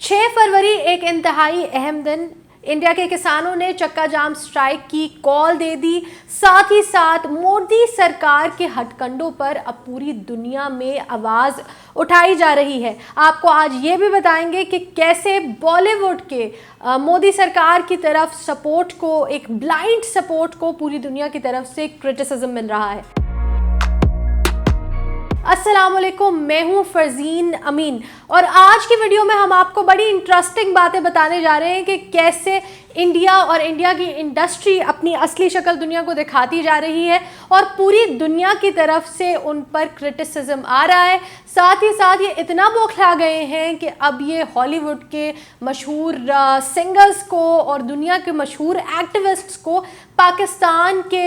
6 फरवरी एक इंतहाई अहम दिन। इंडिया के किसानों ने चक्का जाम स्ट्राइक की कॉल दे दी। साथ ही साथ मोदी सरकार के हथकंडों पर अब पूरी दुनिया में आवाज़ उठाई जा रही है। आपको आज ये भी बताएंगे कि कैसे बॉलीवुड के मोदी सरकार की तरफ सपोर्ट को, एक ब्लाइंड सपोर्ट को पूरी दुनिया की तरफ से क्रिटिसिज्म मिल रहा है। अस्सलामुअलैकुम, मैं हूँ फरजीन अमीन और आज की वीडियो में हम आपको बड़ी इंटरेस्टिंग बातें बताने जा रहे हैं कि कैसे इंडिया और इंडिया की इंडस्ट्री अपनी असली शक्ल दुनिया को दिखाती जा रही है और पूरी दुनिया की तरफ से उन पर क्रिटिसिज्म आ रहा है। साथ ही साथ ये इतना बौखला गए हैं कि अब ये हॉलीवुड के मशहूर सिंगर्स को और दुनिया के मशहूर एक्टिविस्ट्स को पाकिस्तान के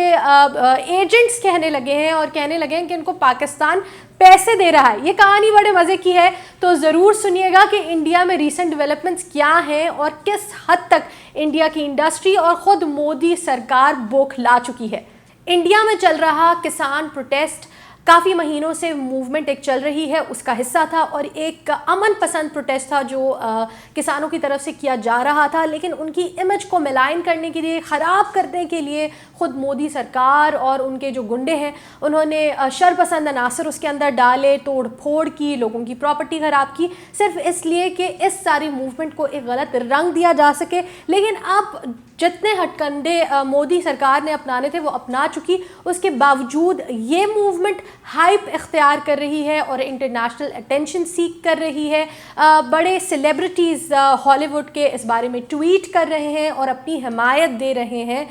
एजेंट्स कहने लगे हैं और कहने लगे हैं कि इनको पाकिस्तान पैसे दे रहा है। ये कहानी बड़े मज़े की है, तो ज़रूर सुनिएगा कि इंडिया में रीसेंट डेवलपमेंट्स क्या हैं और किस हद तक इंडिया की इंडस्ट्री और ख़ुद मोदी सरकार बौखला चुकी है। इंडिया में चल रहा किसान प्रोटेस्ट काफ़ी महीनों से मूवमेंट एक चल रही है, उसका हिस्सा था और एक अमन पसंद प्रोटेस्ट था जो किसानों की तरफ से किया जा रहा था। लेकिन उनकी इमेज को मिलान करने के लिए, ख़राब करने के लिए ख़ुद मोदी सरकार और उनके जो गुंडे हैं उन्होंने शरपसंद अनासर उसके अंदर डाले, तोड़ फोड़ की, लोगों की प्रॉपर्टी ख़राब की, सिर्फ इसलिए कि इस सारी मूवमेंट को एक गलत रंग दिया जा सके। लेकिन अब जितने हथकंडे मोदी सरकार ने अपनाने थे वो अपना चुकी, उसके बावजूद ये मूवमेंट हाइप इख्तियार कर रही है और इंटरनेशनल अटेंशन सीख कर रही है। बड़े सेलिब्रिटीज़ हॉलीवुड के इस बारे में ट्वीट कर रहे हैं और अपनी हिमायत दे रहे हैं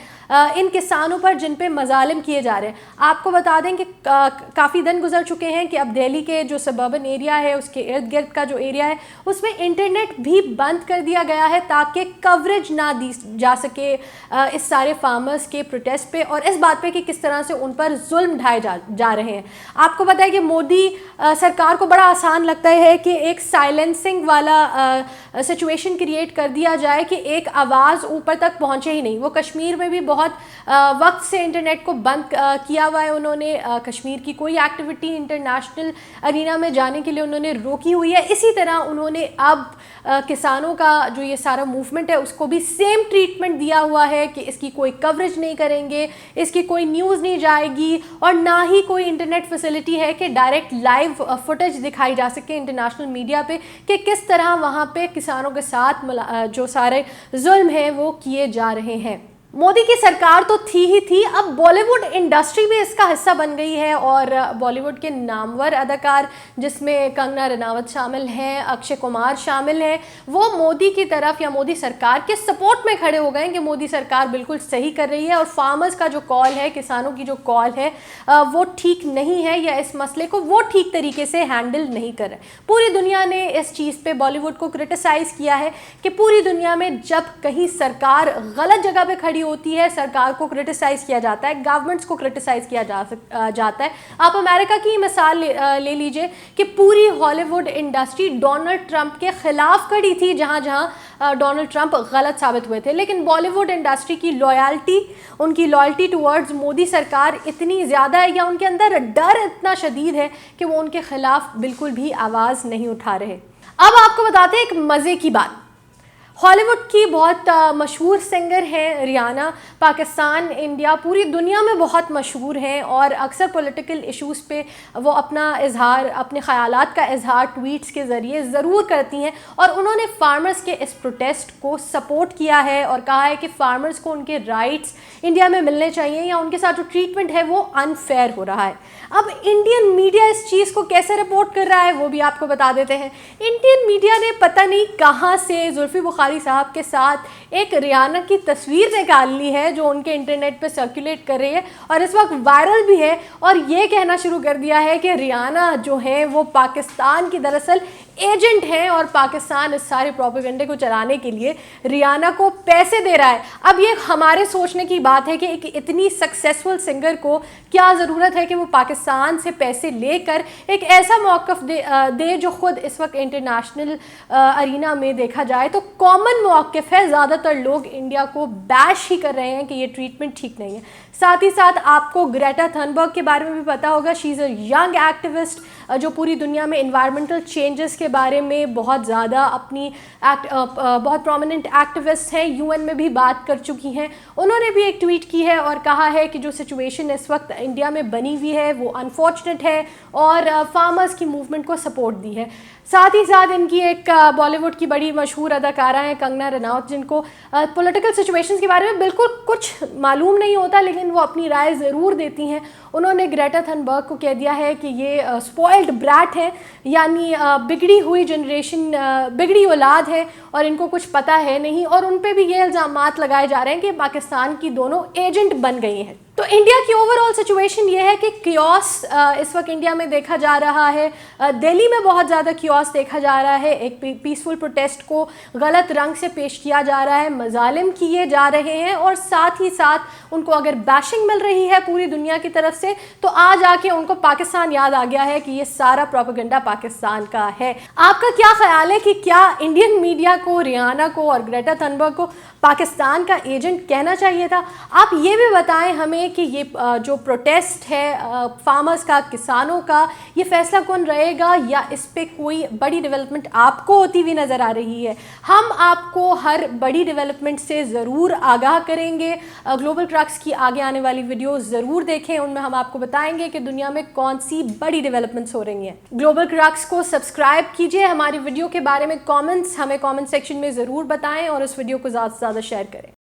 इन किसानों पर जिन पे मजालिम किए जा रहे हैं। आपको बता दें कि काफ़ी दिन गुजर चुके हैं कि अब दिल्ली के जो सबर्बन एरिया है, उसके इर्द गिर्द का जो एरिया है, उसमें इंटरनेट भी बंद कर दिया गया है ताकि कवरेज ना दी जा सके इस सारे फार्मर्स के प्रोटेस्ट पे और इस बात पे कि किस तरह से उन पर जुल्म ढाए जा रहे हैं। आपको पता है कि मोदी सरकार को बड़ा आसान लगता है कि एक साइलेंसिंग वाला सिचुएशन क्रिएट कर दिया जाए कि एक आवाज़ ऊपर तक पहुँचे ही नहीं। वो कश्मीर में भी बहुत वक्त से इंटरनेट को बंद किया हुआ है उन्होंने। कश्मीर की कोई एक्टिविटी इंटरनेशनल अरीना में जाने के लिए उन्होंने रोकी हुई है। इसी तरह उन्होंने अब किसानों का जो ये सारा मूवमेंट है उसको भी सेम ट्रीटमेंट दिया हुआ है कि इसकी कोई कवरेज नहीं करेंगे, इसकी कोई न्यूज़ नहीं जाएगी और ना ही कोई इंटरनेट फैसिलिटी है कि डायरेक्ट लाइव फुटेज दिखाई जा सके इंटरनेशनल मीडिया पे कि किस तरह वहाँ पे किसानों के साथ जो सारे जुल्म हैं वो किए जा रहे हैं। मोदी की सरकार तो थी ही थी, अब बॉलीवुड इंडस्ट्री भी इसका हिस्सा बन गई है और बॉलीवुड के नामवर अदाकार जिसमें कंगना रनावत शामिल हैं, अक्षय कुमार शामिल हैं, वो मोदी की तरफ या मोदी सरकार के सपोर्ट में खड़े हो गए हैं कि मोदी सरकार बिल्कुल सही कर रही है और फार्मर्स का जो कॉल है, किसानों की जो कॉल है वो ठीक नहीं है या इस मसले को वो ठीक तरीके से हैंडल नहीं कर रहे। पूरी दुनिया ने इस चीज़ पर बॉलीवुड को क्रिटिसाइज़ किया है कि पूरी दुनिया में जब कहीं सरकार गलत जगह पर खड़ी होती है, सरकार को क्रिटिसाइज किया जाता है, गवर्नमेंट्स को क्रिटिसाइज किया जाता है। आप अमेरिका की मिसाल ले लीजिए कि पूरी हॉलीवुड इंडस्ट्री डोनाल्ड ट्रंप के खिलाफ खड़ी थी जहां जहां डोनाल्ड ट्रंप गलत साबित हुए थे। लेकिन बॉलीवुड इंडस्ट्री की उनकी लॉयल्टी टुवर्ड्स मोदी सरकार इतनी ज़्यादा है या उनके अंदर डर इतना शदीद है कि वो उनके खिलाफ बिल्कुल भी आवाज़ नहीं उठा रहे। अब आपको बताते हैं एक मज़े की बात। हॉलीवुड की बहुत मशहूर सिंगर हैं रियाना, पाकिस्तान, इंडिया, पूरी दुनिया में बहुत मशहूर हैं और अक्सर पॉलिटिकल इश्यूज़ पे वो अपना इजहार, अपने ख़यालात का इजहार ट्वीट्स के ज़रिए ज़रूर करती हैं और उन्होंने फार्मर्स के इस प्रोटेस्ट को सपोर्ट किया है और कहा है कि फार्मर्स को उनके राइट्स इंडिया में मिलने चाहिए या उनके साथ जो ट्रीटमेंट है वो अनफेयर हो रहा है। अब इंडियन मीडिया इस चीज़ को कैसे रिपोर्ट कर रहा है वो भी आपको बता देते हैं। इंडियन मीडिया ने पता नहीं कहाँ से जुल्फी बुखारी साहब के साथ एक रियाना की तस्वीर निकाल ली है जो उनके इंटरनेट पे सर्कुलेट कर रही है और इस वक्त वायरल भी है और ये कहना शुरू कर दिया है कि रियाना जो है वो पाकिस्तान की दरअसल एजेंट हैं और पाकिस्तान इस सारे प्रोपेगेंडे को चलाने के लिए रियाना को पैसे दे रहा है। अब ये हमारे सोचने की बात है कि एक इतनी सक्सेसफुल सिंगर को क्या ज़रूरत है कि वो पाकिस्तान से पैसे लेकर एक ऐसा मौक़िफ़ दे जो ख़ुद इस वक्त इंटरनेशनल अरीना में देखा जाए तो कॉमन मौक़िफ़ है। ज़्यादातर लोग इंडिया को बैश ही कर रहे हैं कि ये ट्रीटमेंट ठीक नहीं है। साथ ही साथ आपको ग्रेटा थनबर्ग के बारे में भी पता होगा। She is a young activist, जो पूरी दुनिया में इन्वायरमेंटल चेंजेस के बारे में बहुत ज़्यादा अपनी बहुत प्रोमिनेंट एक्टिविस्ट हैं, यूएन में भी बात कर चुकी हैं, उन्होंने भी एक ट्वीट की है और कहा है कि जो सिचुएशन इस वक्त इंडिया में बनी हुई है वो अनफॉर्चुनेट है और फार्मर्स की मूवमेंट को सपोर्ट दी है। साथ ही साथ इनकी एक बॉलीवुड की बड़ी मशहूर अदाकारा हैं कंगना रनौत, जिनको पॉलिटिकल सिचुएशंस के बारे में बिल्कुल कुछ मालूम नहीं होता लेकिन वो अपनी राय ज़रूर देती हैं। उन्होंने ग्रेटा थनबर्ग को कह दिया है कि ये स्पॉइल्ड ब्रैट है, यानी बिगड़ी हुई जनरेशन, बिगड़ी औलाद है और इनको कुछ पता है नहीं, और उन पे भी ये इल्ज़ामात लगाए जा रहे हैं कि पाकिस्तान की दोनों एजेंट बन गई हैं। तो इंडिया की ओवरऑल सिचुएशन ये है कि कियोस इस वक्त इंडिया में देखा जा रहा है। दिल्ली में बहुत ज़्यादा कियोस देखा जा रहा है, एक पीसफुल प्रोटेस्ट को गलत रंग से पेश किया जा रहा है, मजालिम किए जा रहे हैं और साथ ही साथ उनको अगर बैशिंग मिल रही है पूरी दुनिया की तरफ से तो आज आके उनको पाकिस्तान याद आ गया है कि ये सारा प्रोपेगेंडा पाकिस्तान का है। आपका क्या ख्याल है कि क्या इंडियन मीडिया को, रियाना को और ग्रेटा थनबर्ग को पाकिस्तान का एजेंट कहना चाहिए था? आप ये भी बताएं हमें कि ये जो प्रोटेस्ट है फार्मर्स का, किसानों का, ये फैसला कौन रहेगा या इस पे कोई बड़ी डेवलपमेंट आपको होती हुई नज़र आ रही है? हम आपको हर बड़ी डेवलपमेंट से ज़रूर आगाह करेंगे। ग्लोबल ट्रक्स की आगे आने वाली वीडियोस ज़रूर देखें, उनमें हम आपको बताएंगे कि दुनिया में कौन सी बड़ी डेवलपमेंट्स हो रही हैं। ग्लोबल ट्रक्स को सब्सक्राइब कीजिए, हमारी वीडियो के बारे में कॉमेंट्स हमें कॉमेंट सेक्शन में ज़रूर बताएँ और इस वीडियो को ज़्यादा से ज़्यादा शेयर करें।